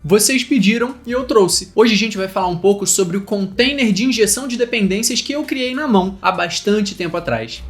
Vocês pediram e eu trouxe. Hoje a gente vai falar um pouco sobre o container de injeção de dependências que eu criei na mão há bastante tempo atrás.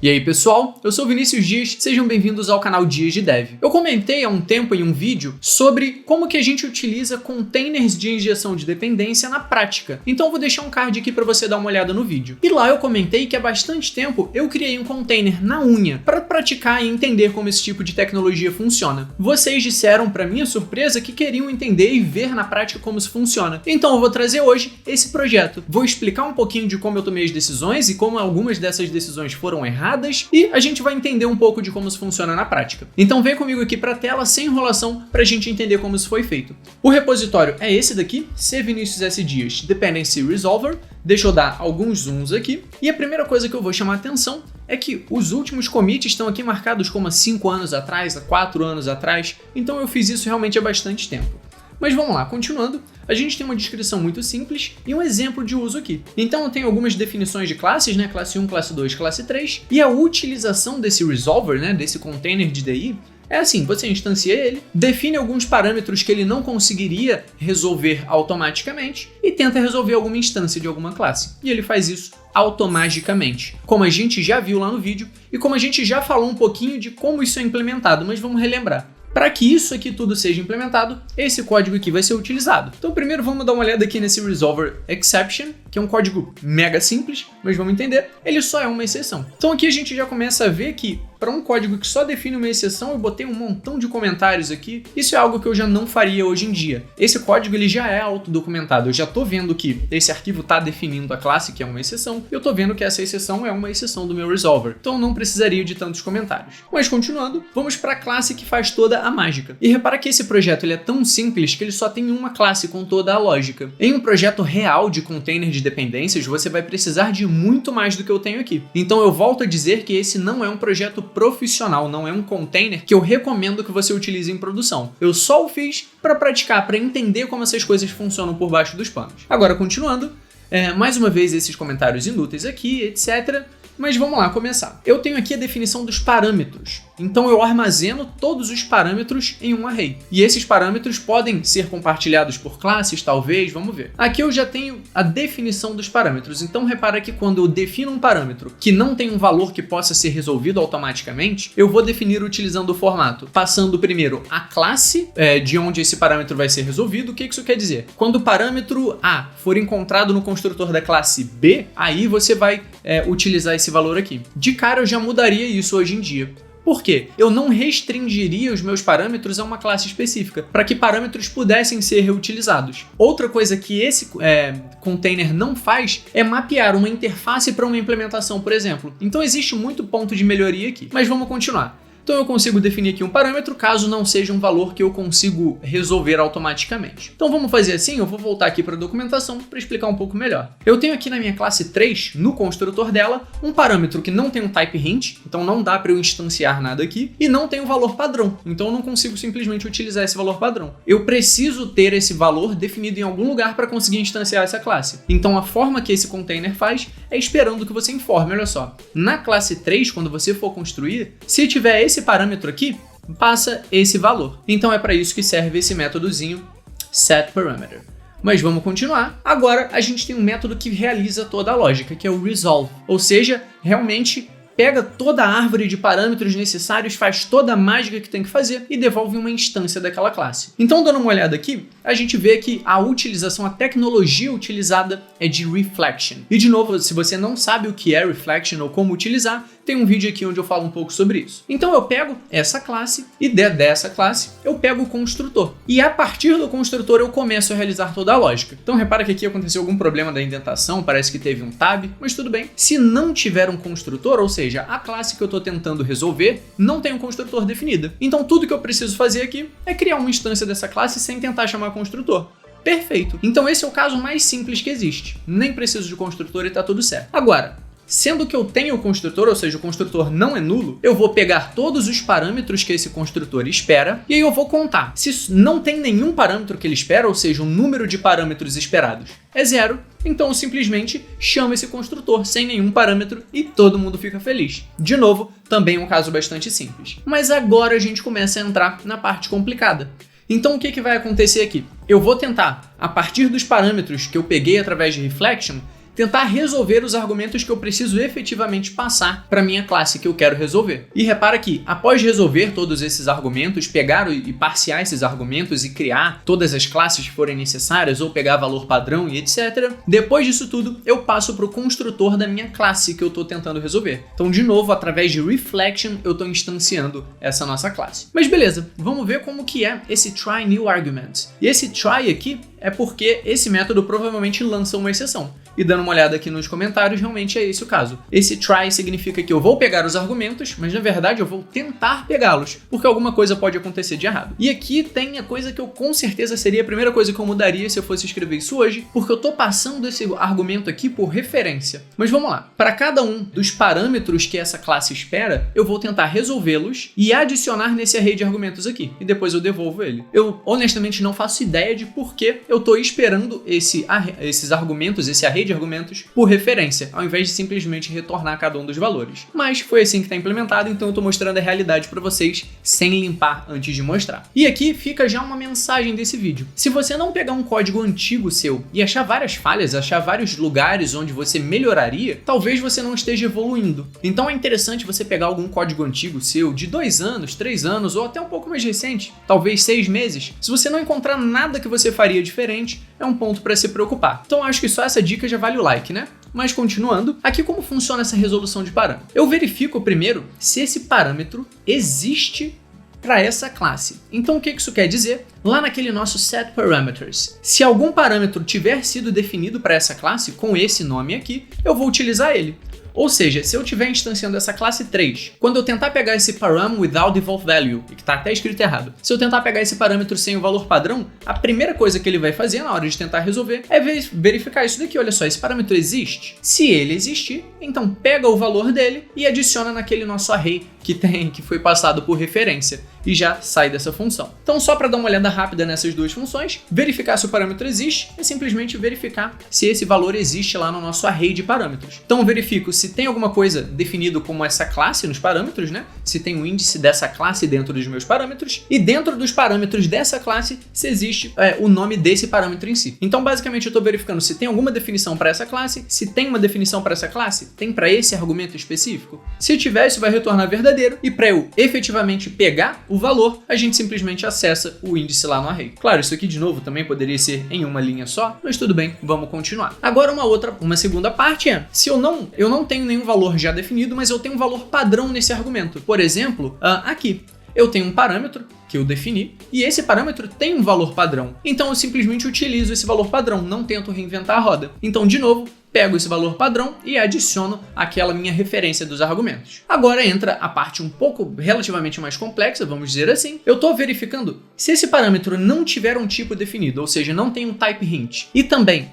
E aí pessoal, eu sou Vinícius Dias, sejam bem-vindos ao canal Dias de Dev. Eu comentei há um tempo em um vídeo sobre como que a gente utiliza containers de injeção de dependência na prática, então eu vou deixar um card aqui para você dar uma olhada no vídeo. E lá eu comentei que há bastante tempo eu criei um container na unha para praticar e entender como esse tipo de tecnologia funciona. Vocês disseram, para minha surpresa, que queriam entender e ver na prática como isso funciona. Então eu vou trazer hoje esse projeto. Vou explicar um pouquinho de como eu tomei as decisões e como algumas dessas decisões foram erradas, e a gente vai entender um pouco de como isso funciona na prática. Então vem comigo aqui para a tela, sem enrolação, para a gente entender como isso foi feito. O repositório é esse daqui, C Vinicius S. Dias Dependency Resolver. Deixa eu dar alguns zooms aqui. E a primeira coisa que eu vou chamar a atenção é que os últimos commits estão aqui marcados como há 5 anos atrás, há 4 anos atrás, então eu fiz isso realmente há bastante tempo. Mas vamos lá, continuando, a gente tem uma descrição muito simples e um exemplo de uso aqui. Então eu tenho algumas definições de classes, né? Classe 1, classe 2, classe 3, e a utilização desse resolver, né? Desse container de DI, é assim, você instancia ele, define alguns parâmetros que ele não conseguiria resolver automaticamente e tenta resolver alguma instância de alguma classe. E ele faz isso automaticamente, como a gente já viu lá no vídeo e como a gente já falou um pouquinho de como isso é implementado, mas vamos relembrar. Para que isso aqui tudo seja implementado, esse código aqui vai ser utilizado. Então primeiro vamos dar uma olhada aqui nesse Resolver Exception, que é um código mega simples, mas vamos entender, ele só é uma exceção. Então aqui a gente já começa a ver que para um código que só define uma exceção, eu botei um montão de comentários aqui. Isso é algo que eu já não faria hoje em dia. Esse código ele já é autodocumentado. Eu já estou vendo que esse arquivo está definindo a classe, que é uma exceção, e eu estou vendo que essa exceção é uma exceção do meu resolver. Então eu não precisaria de tantos comentários. Mas continuando, vamos para a classe que faz toda a mágica. E repara que esse projeto ele é tão simples que ele só tem uma classe com toda a lógica. Em um projeto real de container de dependências, você vai precisar de muito mais do que eu tenho aqui. Então eu volto a dizer que esse não é um projeto profissional, não é um container que eu recomendo que você utilize em produção. Eu só o fiz para praticar, para entender como essas coisas funcionam por baixo dos panos. Agora, continuando, mais uma vez esses comentários inúteis aqui, etc. Mas vamos lá começar. Eu tenho aqui a definição dos parâmetros. Então eu armazeno todos os parâmetros em um array. E esses parâmetros podem ser compartilhados por classes, talvez, vamos ver. Aqui eu já tenho a definição dos parâmetros. Então repara que quando eu defino um parâmetro que não tem um valor que possa ser resolvido automaticamente, eu vou definir utilizando o formato, passando primeiro a classe de onde esse parâmetro vai ser resolvido. O que isso quer dizer? Quando o parâmetro A for encontrado no construtor da classe B, aí você vai utilizar esse valor aqui. De cara eu já mudaria isso hoje em dia. Por quê? Eu não restringiria os meus parâmetros a uma classe específica, para que parâmetros pudessem ser reutilizados. Outra coisa que esse container não faz é mapear uma interface para uma implementação, por exemplo. Então existe muito ponto de melhoria aqui, mas vamos continuar. Então eu consigo definir aqui um parâmetro caso não seja um valor que eu consigo resolver automaticamente. Então vamos fazer assim, eu vou voltar aqui para a documentação para explicar um pouco melhor. Eu tenho aqui na minha classe 3, no construtor dela, um parâmetro que não tem um type hint, então não dá para eu instanciar nada aqui, e não tem um valor padrão, então eu não consigo simplesmente utilizar esse valor padrão. Eu preciso ter esse valor definido em algum lugar para conseguir instanciar essa classe. Então a forma que esse container faz é esperando que você informe, olha só. Na classe 3, quando você for construir, se tiver esse parâmetro aqui, passa esse valor. Então é para isso que serve esse métodozinho setParameter. Mas vamos continuar. Agora a gente tem um método que realiza toda a lógica, que é o resolve. Ou seja, realmente pega toda a árvore de parâmetros necessários, faz toda a mágica que tem que fazer e devolve uma instância daquela classe. Então, dando uma olhada aqui, a gente vê que a utilização, a tecnologia utilizada é de reflection. E de novo, se você não sabe o que é reflection ou como utilizar, tem um vídeo aqui onde eu falo um pouco sobre isso. Então eu pego essa classe e dessa classe eu pego o construtor. E a partir do construtor eu começo a realizar toda a lógica. Então repara que aqui aconteceu algum problema da indentação, parece que teve um tab, mas tudo bem. Se não tiver um construtor, ou seja, a classe que eu estou tentando resolver não tem um construtor definido. Então tudo que eu preciso fazer aqui é criar uma instância dessa classe sem tentar chamar construtor. Perfeito. Então esse é o caso mais simples que existe. Nem preciso de construtor e tá tudo certo. Agora, Sendo que eu tenho o construtor, ou seja, o construtor não é nulo, eu vou pegar todos os parâmetros que esse construtor espera e aí eu vou contar. Se não tem nenhum parâmetro que ele espera, ou seja, o número de parâmetros esperados é 0, então eu simplesmente chamo esse construtor sem nenhum parâmetro e todo mundo fica feliz. De novo, também é um caso bastante simples. Mas agora a gente começa a entrar na parte complicada. Então o que vai acontecer aqui? Eu vou tentar, a partir dos parâmetros que eu peguei através de reflection, tentar resolver os argumentos que eu preciso efetivamente passar para minha classe que eu quero resolver. E repara que, após resolver todos esses argumentos, pegar e parsear esses argumentos e criar todas as classes que forem necessárias, ou pegar valor padrão e etc., depois disso tudo, eu passo para o construtor da minha classe que eu estou tentando resolver. Então, de novo, através de reflection, eu estou instanciando essa nossa classe. Mas beleza, vamos ver como que é esse try new argument. E esse try aqui é porque esse método provavelmente lança uma exceção. E dando uma olhada aqui nos comentários, realmente é esse o caso. Esse try significa que eu vou pegar os argumentos, mas na verdade eu vou tentar pegá-los, porque alguma coisa pode acontecer de errado. E aqui tem a coisa que eu com certeza seria a primeira coisa que eu mudaria se eu fosse escrever isso hoje, porque eu tô passando esse argumento aqui por referência. Mas vamos lá. Para cada um dos parâmetros que essa classe espera, eu vou tentar resolvê-los e adicionar nesse array de argumentos aqui. E depois eu devolvo ele. Eu honestamente não faço ideia de por que eu tô esperando esses argumentos, esse array de argumentos por referência, ao invés de simplesmente retornar cada um dos valores. Mas foi assim que está implementado, então eu estou mostrando a realidade para vocês sem limpar antes de mostrar. E aqui fica já uma mensagem desse vídeo. Se você não pegar um código antigo seu e achar várias falhas, achar vários lugares onde você melhoraria, talvez você não esteja evoluindo. Então é interessante você pegar algum código antigo seu de 2 anos, 3 anos ou até um pouco mais recente, talvez 6 meses. Se você não encontrar nada que você faria diferente, é um ponto para se preocupar. Então acho que só essa dica já vale o like, né? Mas continuando, aqui como funciona essa resolução de parâmetro? Eu verifico primeiro se esse parâmetro existe para essa classe. Então o que isso quer dizer? Lá naquele nosso set parameters, se algum parâmetro tiver sido definido para essa classe com esse nome aqui, eu vou utilizar ele. Ou seja, se eu estiver instanciando essa classe 3, quando eu tentar pegar esse param without default value, que está até escrito errado, se eu tentar pegar esse parâmetro sem o valor padrão, a primeira coisa que ele vai fazer na hora de tentar resolver é verificar isso daqui. Olha só, esse parâmetro existe? Se ele existir, então pega o valor dele e adiciona naquele nosso array que foi passado por referência e já sai dessa função. Então, só para dar uma olhada rápida nessas duas funções, verificar se o parâmetro existe é simplesmente verificar se esse valor existe lá no nosso array de parâmetros. Então, eu verifico se tem alguma coisa definido como essa classe nos parâmetros, né? Se tem um índice dessa classe dentro dos meus parâmetros e dentro dos parâmetros dessa classe se existe o nome desse parâmetro em si. Então, basicamente, eu estou verificando se tem alguma definição para essa classe, se tem uma definição para essa classe, tem para esse argumento específico. Se tiver, isso vai retornar verdadeiro e para eu efetivamente pegar o valor, a gente simplesmente acessa o índice lá no array. Claro, isso aqui de novo também poderia ser em uma linha só, mas tudo bem, vamos continuar. Agora uma segunda parte é, se eu não tenho nenhum valor já definido, mas eu tenho um valor padrão nesse argumento. Por exemplo, aqui, eu tenho um parâmetro que eu defini e esse parâmetro tem um valor padrão. Então eu simplesmente utilizo esse valor padrão, não tento reinventar a roda. Então, de novo, pego esse valor padrão e adiciono aquela minha referência dos argumentos. Agora entra a parte um pouco relativamente mais complexa, vamos dizer assim. Eu estou verificando se esse parâmetro não tiver um tipo definido, ou seja, não tem um type hint. E também,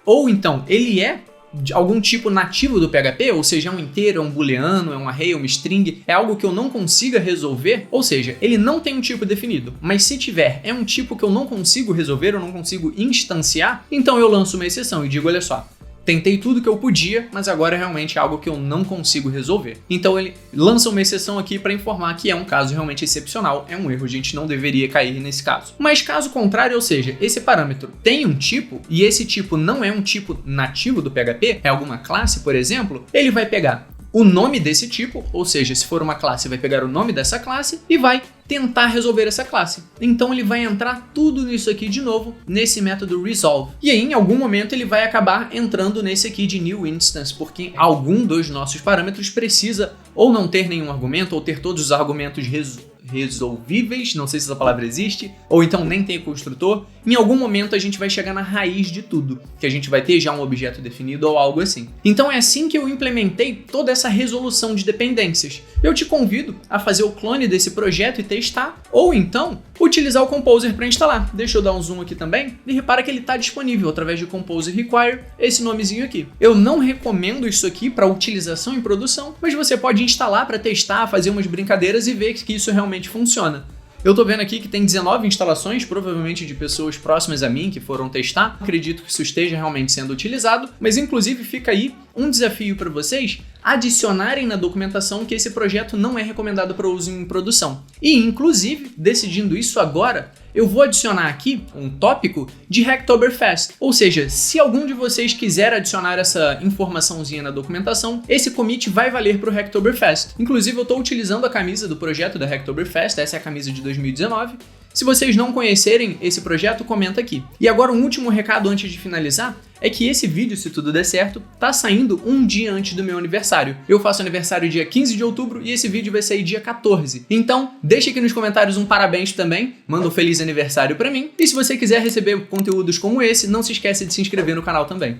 ou então, ele é de algum tipo nativo do PHP, ou seja, é um inteiro, é um booleano, é um array, é uma string, é algo que eu não consiga resolver, ou seja, ele não tem um tipo definido, mas se tiver, é um tipo que eu não consigo resolver, eu não consigo instanciar, então eu lanço uma exceção e digo, olha só, tentei tudo que eu podia, mas agora realmente é algo que eu não consigo resolver. Então ele lança uma exceção aqui para informar que é um caso realmente excepcional, é um erro, a gente não deveria cair nesse caso. Mas caso contrário, ou seja, esse parâmetro tem um tipo e esse tipo não é um tipo nativo do PHP, é alguma classe, por exemplo, ele vai pegar o nome desse tipo, ou seja, se for uma classe, vai pegar o nome dessa classe e vai tentar resolver essa classe. Então ele vai entrar tudo nisso aqui de novo, nesse método resolve. E aí, em algum momento, ele vai acabar entrando nesse aqui de new instance, porque algum dos nossos parâmetros precisa ou não ter nenhum argumento, ou ter todos os argumentos resolvíveis, não sei se essa palavra existe, ou então nem tem construtor. Em algum momento a gente vai chegar na raiz de tudo, que a gente vai ter já um objeto definido ou algo assim. Então é assim que eu implementei toda essa resolução de dependências. Eu te convido a fazer o clone desse projeto e testar, ou então utilizar o Composer para instalar. Deixa eu dar um zoom aqui também e repara que ele está disponível através de Composer Require, esse nomezinho aqui. Eu não recomendo isso aqui para utilização em produção, mas você pode instalar para testar, fazer umas brincadeiras e ver que isso realmente funciona. Eu tô vendo aqui que tem 19 instalações, provavelmente de pessoas próximas a mim que foram testar. Acredito que isso esteja realmente sendo utilizado, mas inclusive fica aí um desafio para vocês adicionarem na documentação que esse projeto não é recomendado para uso em produção. E inclusive, decidindo isso agora, eu vou adicionar aqui um tópico de Hacktoberfest. Ou seja, se algum de vocês quiser adicionar essa informaçãozinha na documentação, esse commit vai valer para o Hacktoberfest. Inclusive, eu estou utilizando a camisa do projeto da Hacktoberfest, essa é a camisa de 2019. Se vocês não conhecerem esse projeto, comenta aqui. E agora um último recado antes de finalizar, é que esse vídeo, se tudo der certo, tá saindo um dia antes do meu aniversário. Eu faço aniversário dia 15 de outubro e esse vídeo vai sair dia 14. Então, deixa aqui nos comentários um parabéns também, manda um feliz aniversário pra mim. E se você quiser receber conteúdos como esse, não se esqueça de se inscrever no canal também.